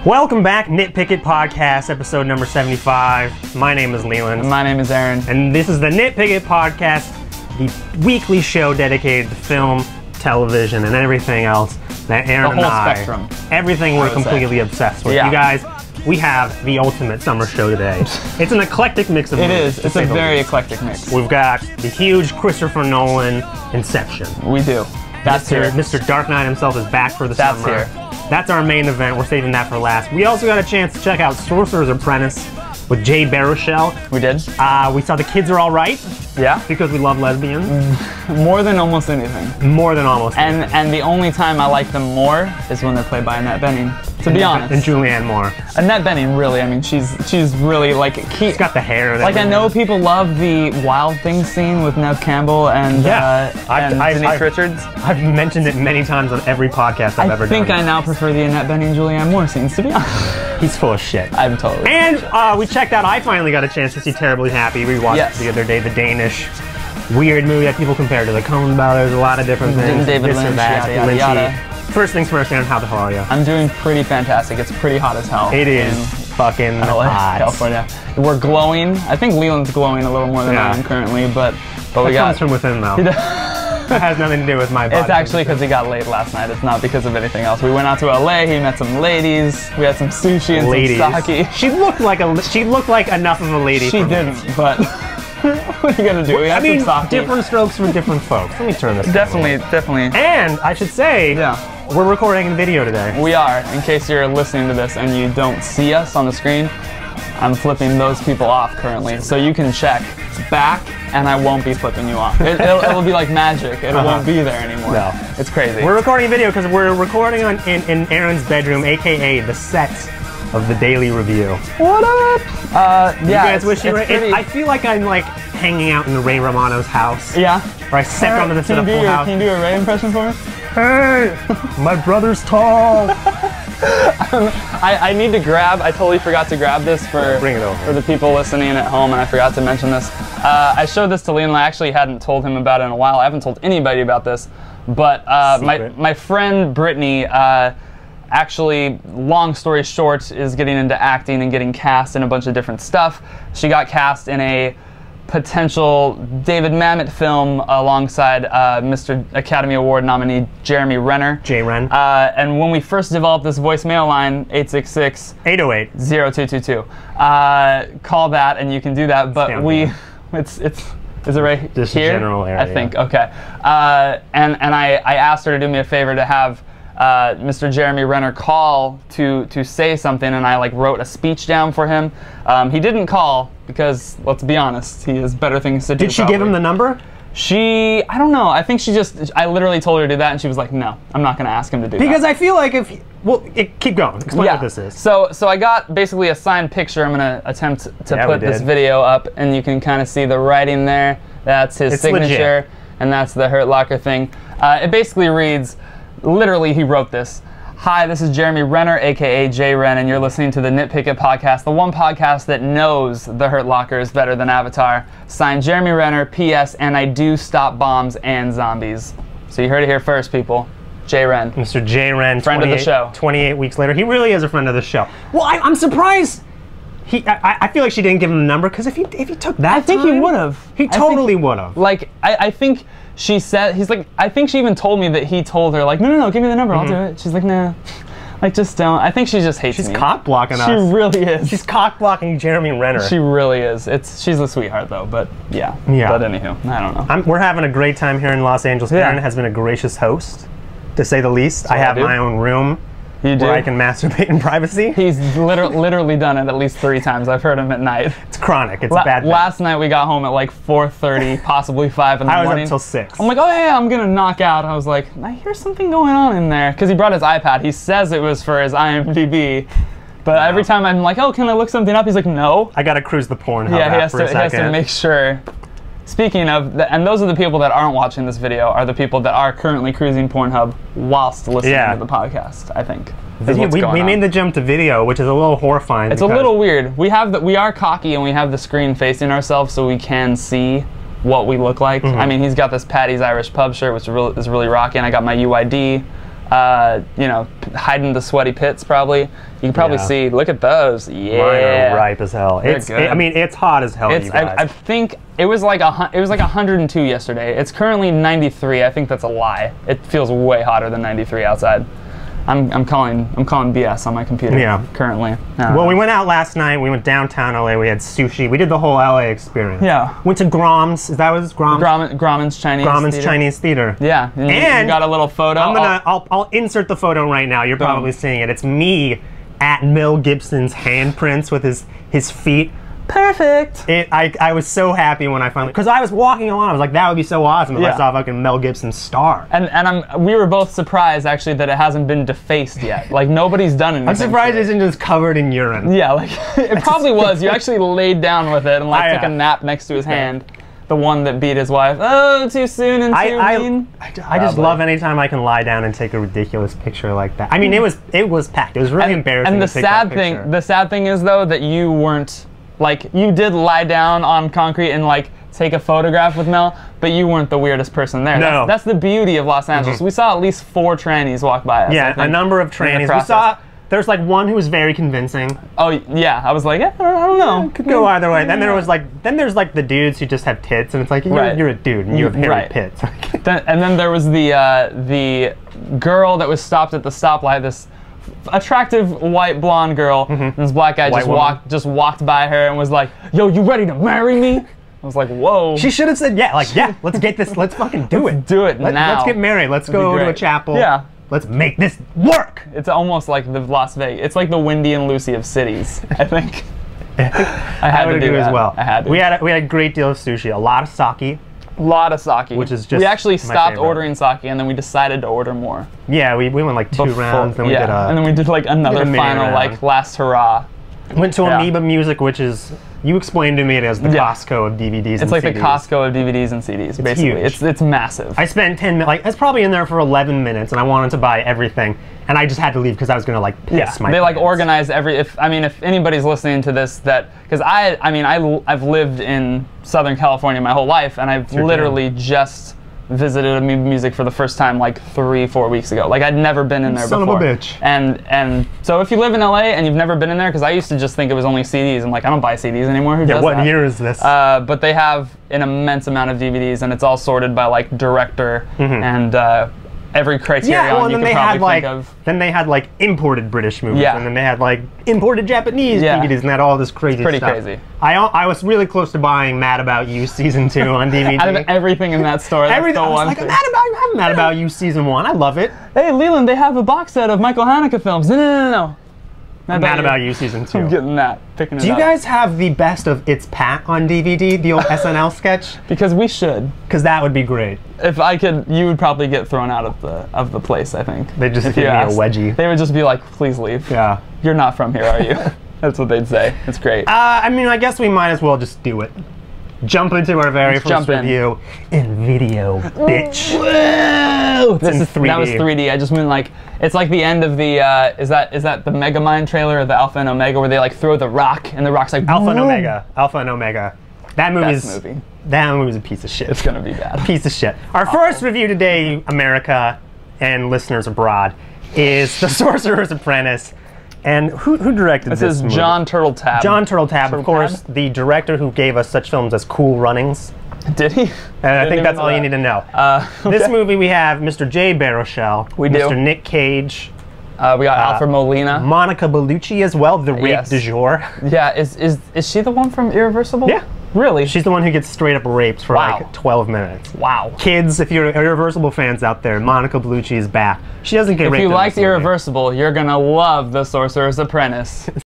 Welcome back, Nit Picket Podcast, episode number 75. My name is Leland. And my name is Aaron. And this is the Nit Picket Podcast, the weekly show dedicated to film, television, and everything else that Aaron and I, spectrum. Everything we're completely obsessed with. Yeah. You guys, we have the ultimate summer show today. It's an eclectic mix of movies. It is. It's a very eclectic mix. We've got the huge Christopher Nolan Inception. We do. That's here. Mr. Dark Knight himself is back for the summer. That's here. That's our main event. We're saving that for last. We also got a chance to check out Sorcerer's Apprentice with Jay Baruchel. We did. We saw The Kids Are All Right. Yeah. Because we love lesbians. More than almost anything. More than almost anything. And the only time I like them more is when they're played by Annette Bening. To be honest. And Julianne Moore. Annette Bening, really. I mean, she's really like she's got the hair. Like I know people love the Wild Things scene with Neve Campbell and Denise Richards. I've mentioned it many times on every podcast I've ever done. I think I now prefer the Annette Bening Julianne Moore scenes, to be honest. He's full of shit. I'm totally. And we checked out. I finally got a chance to see Terribly Happy. We watched it the other day. The Danish weird movie that people compare to the Coen Brothers. A lot of different things. David Lynch, yada yada. First things first, Aaron, how the hell are you? I'm doing pretty fantastic. It's pretty hot as hell. It is fucking LA, hot. California. We're glowing. I think Leland's glowing a little more than I am currently, but we got. Comes from within though. That has nothing to do with my body. It's actually because he got late last night. It's not because of anything else. We went out to LA. He met some ladies. We had some sushi and some sake. She looked like enough of a lady. She didn't, but. What are you gonna do? We had some sake. Different strokes for different folks. Let me turn this. Definitely. And I should say, we're recording a video today. We are. In case you're listening to this and you don't see us on the screen, I'm flipping those people off currently, so you can check back, and I won't be flipping you off. It'll be like magic. It won't be there anymore. No, it's crazy. We're recording a video because we're recording in Aaron's bedroom, aka the set of the Daily Review. What up? You guys wish you were. I feel like I'm like hanging out in Ray Romano's house. Yeah. Or I stepped onto the set of Full House. Can you do a Ray impression for me? Hey, my brother's tall. I need to grab. I totally forgot to grab this for the people listening at home, and I forgot to mention this. I showed this to Leon. I actually hadn't told him about it in a while. I haven't told anybody about this, but my friend Brittany. Actually, long story short, is getting into acting and getting cast in a bunch of different stuff. She got cast in a potential David Mamet film alongside Mr. Academy Award nominee Jeremy Renner. J. Ren. And when we first developed this voicemail line, 866-808-0222, call that and you can do that. But is it right this here? General area. I think, okay. And I asked her to do me a favor to have Mr. Jeremy Renner call to say something, and I wrote a speech down for him. He didn't call because, let's be honest, he has better things to do. Did she give him the number? I don't know. I think I literally told her to do that, and she was like, no, I'm not going to ask him to do that. Because I feel like keep going. Explain what this is. So I got basically a signed picture. I'm going to attempt to put this video up, and you can kind of see the writing there. That's his signature, legit. And that's the Hurt Locker thing. It basically reads, literally, he wrote this. Hi, this is Jeremy Renner, aka J. Ren, and you're listening to the Nit Picket Podcast, the one podcast that knows The Hurt Locker is better than Avatar. Signed, Jeremy Renner, P.S., and I do stop bombs and zombies. So you heard it here first, people. J. Ren. Mr. J. Ren, friend of the show. 28 weeks later. He really is a friend of the show. Well, I'm surprised. I feel like she didn't give him the number, because if he took that I think he would have. He totally would have. I think she said, I think she even told me that he told her, no, give me the number, I'll do it. She's like, nah, just don't. I think she just hates me. She's cock-blocking us. She really is. She's cock-blocking Jeremy Renner. She really is. She's a sweetheart, though, but yeah. But anywho, I don't know. We're having a great time here in Los Angeles. Aaron has been a gracious host, to say the least. I have my own room. Where I can masturbate in privacy. He's literally done it at least 3 times. I've heard him at night. It's chronic. It's a bad Last night we got home at 4:30, possibly 5 in the morning. I was up until 6. I'm like, oh yeah, I'm gonna knock out. I was like, I hear something going on in there. Because he brought his iPad. He says it was for his IMDb. But every time I'm like, oh, can I look something up? He's like, no. I gotta cruise the Pornhub app for a second. He has to make sure. Speaking of, and those are the people that aren't watching this video, are the people that are currently cruising Pornhub whilst listening to the podcast, I think. We made the jump to video, which is a little horrifying. It's a little weird. We are cocky and we have the screen facing ourselves so we can see what we look like. I mean, he's got this Paddy's Irish Pub shirt, which is really rocking. I got my UID. you know, hiding the sweaty pits probably. You can probably see, look at those. Yeah. Mine are ripe as hell. I mean, it's hot as hell, you guys. I think it was like 102 yesterday. It's currently 93. I think that's a lie. It feels way hotter than 93 outside. I'm calling BS on my computer currently. Well, we went out last night. We went downtown LA. We had sushi. We did the whole LA experience. Yeah. Went to Grom's. Is that what it's Grom's? Grauman's Chinese Grauman's Theater. Chinese Theater. Yeah. And you got a little photo. I'll insert the photo right now. You're probably seeing it. It's me at Mel Gibson's handprints with his feet. Perfect. I was so happy when I finally, because I was walking along, I was like, that would be so awesome if I saw fucking Mel Gibson's star. And we were both surprised actually that it hasn't been defaced yet. Like nobody's done anything. I'm surprised it isn't just covered in urine. Yeah, like it probably was. You actually laid down with it and like took a nap next to his hand. The one that beat his wife. Oh, too soon and too mean. I just love anytime I can lie down and take a ridiculous picture like that. I mean, it was packed. It was really embarrassing. And the to take that picture. the sad thing is though that you weren't. Like, you did lie down on concrete and, like, take a photograph with Mel, but you weren't the weirdest person there. No. That's the beauty of Los Angeles. We saw at least 4 trannies walk by us. Yeah, a number of trannies. We saw, there's, like, one who was very convincing. Oh, yeah. I was like, I don't know. Could go either way. Then there's, like, the dudes who just have tits, and it's like, you're a dude, and you have hairy pits. And then there was the girl that was stopped at the stoplight, this attractive white blonde girl. This black guy just walked by her and was like, "Yo, you ready to marry me?" I was like, "Whoa." She should have said, "Yeah, let's get this. Let's fucking do it. Do it now. Let's get married. Let's go to a chapel. Yeah. Let's make this work." It's almost like the Las Vegas. It's like the Wendy and Lucy of cities, I think. I had to do as well. I had to. We had a great deal of sushi, a lot of sake. A lot of sake. Which is just we actually stopped ordering sake and then we decided to order more. Yeah, we went like 2 rounds, then we did and then we did like another final like last hurrah. Went to Amoeba Music, which is, you explained to me it as the Costco of DVDs and CDs. It's like the Costco of DVDs and CDs, basically. It's massive. I spent 10 minutes, like, I was probably in there for 11 minutes and I wanted to buy everything. And I just had to leave because I was going to like piss my pants. They like organize if anybody's listening to this because I've lived in Southern California my whole life and I've literally just visited Amoeba Music for the first time like 3-4 weeks ago. Like I'd never been in there before. Son of a bitch. And so if you live in LA and you've never been in there, because I used to just think it was only CDs. I'm like, I don't buy CDs anymore. Who does what that? year is this? But they have an immense amount of DVDs and it's all sorted by like director and every criterion you could probably think of. Then they had like imported British movies, and then they had like imported Japanese DVDs, and they had all this crazy stuff. Pretty crazy. I was really close to buying Mad About You Season 2 on DVD. Out of everything in that store, that's the one thing. I'm Mad About You Season 1, I love it. Hey Leland, they have a box set of Michael Haneke films. No. Mad About You Season 2. I'm getting that. Picking it up. Do you guys have the best of It's Pat on DVD, the old SNL sketch? Because we should. Because that would be great. If I could, you would probably get thrown out of the place, I think. They'd just give me a wedgie. They would just be like, please leave. Yeah. You're not from here, are you? That's what they'd say. It's great. I mean, I guess we might as well just do it. Jump into our very first review in video, bitch. Whoa! That was 3D. I just mean like, it's like the end of the, is that the Megamind trailer or the Alpha and Omega where they like throw the rock and the rock's like, Alpha and Omega. Alpha and Omega. That movie's a piece of shit. It's gonna be bad. Piece of shit. Our first review today, America and listeners abroad, is The Sorcerer's Apprentice. And who directed this movie? This is John Turteltaub. John Turteltaub, of course, the director who gave us such films as Cool Runnings. Did he? And I think that's all you need to know. This movie we have Mr. Jay Baruchel, Mr. Nick Cage. We got Alfred Molina. Monica Bellucci as well, the rape du jour. Yeah, is she the one from Irreversible? Yeah. Really? She's the one who gets straight up raped for like 12 minutes. Wow. Kids, if you're Irreversible fans out there, Monica Bellucci is back. She doesn't get raped. If you liked Irreversible, you're gonna love The Sorcerer's Apprentice.